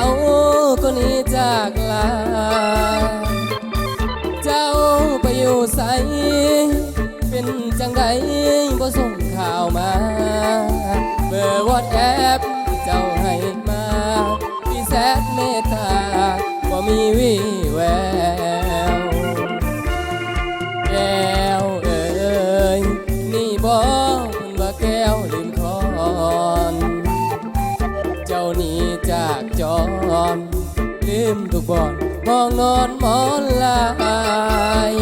เขาก็หนีจากลาเจ้าไปอยู่ไสเป็นจังใดบ่ส่งข่าวมาเบอร์วอทแอปเจ้าให้มาพี่แซดเมตตาบ่มีวี่แววแก้วเอ๋ยนี่บ่มันว่าแก้วลืมคอนเจ้าหนีจากจรลืมทุกบ่อนห้องนอนหมอนลาย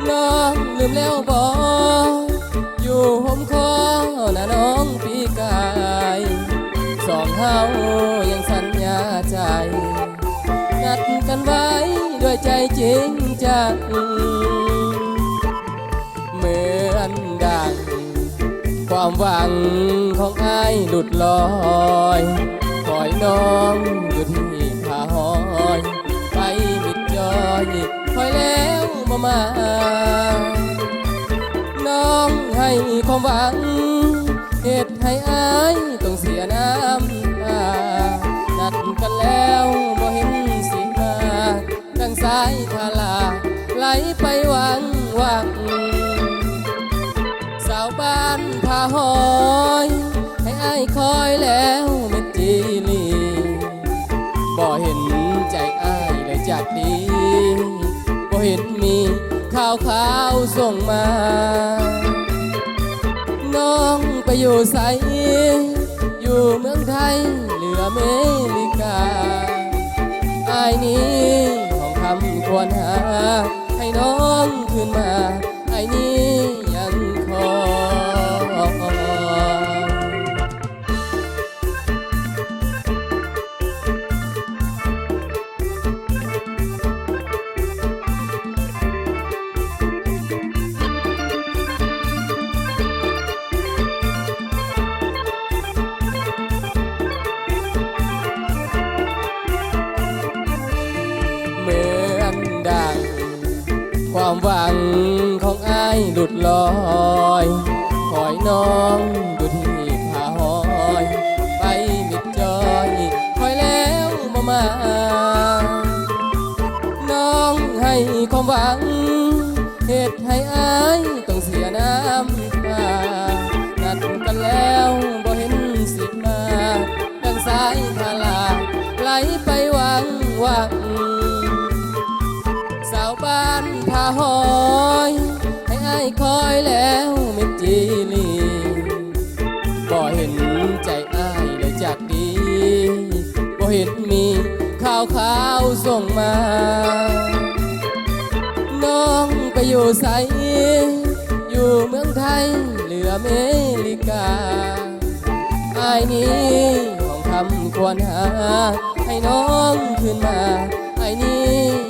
น้องลืมแล้วบ่อยู่ห่มคอน่ะน้องปีกายสองเฮายังสัญญาใจนัดกันไว้ด้วยใจจริงจังเหมือนดังความหวังของอ้ายหลุดลอยคอยน้องอยู่ที่ผาหอยไปมิดจอยคอยแล้วมาน้องให้ความหวังเหตุให้อ้ายต้องเสียน้ำตานัดกันแล้วบ่เห็นสิมาดังสายทาลาไหลไปหวังสาวบ้านพาหอยให้อ้ายคอยแล้วเม็ดจีลีบ่เห็นใจอ้ายเลยจากดีบ่เห็นมีข่าวส่งมาน้องไปอยู่ไสอยู่เมืองไทยหรืออเมริกาอ้ายนี้ของคำควรหาให้น้องขึ้นมาอ้ายนี้ยังคอยเหมือนดังความหวังของอ้ายหลุดลอยคอยน้องอยู่ที่ผาหอยไปมิดจอยคอยแล้วมาน้องให้ความหวังเหตุให้อ้ายต้องเสียน้ำตานัดกันแล้วบ่เห็นสิมาดังสายทาลาไหลไปหวังสาวบ้านพาหอยให้อ้ายคอยแล้วเม็ดจีลีบ่เห็นใจอ้ายเลยจากดีบ่เห็นมีข่าวส่งมาน้องไปอยู่ไสอยู่เมืองไทยหรืออเมริกาอ้ายนี้ของคำควรหาให้น้องขึ้นมาอ้ายนี้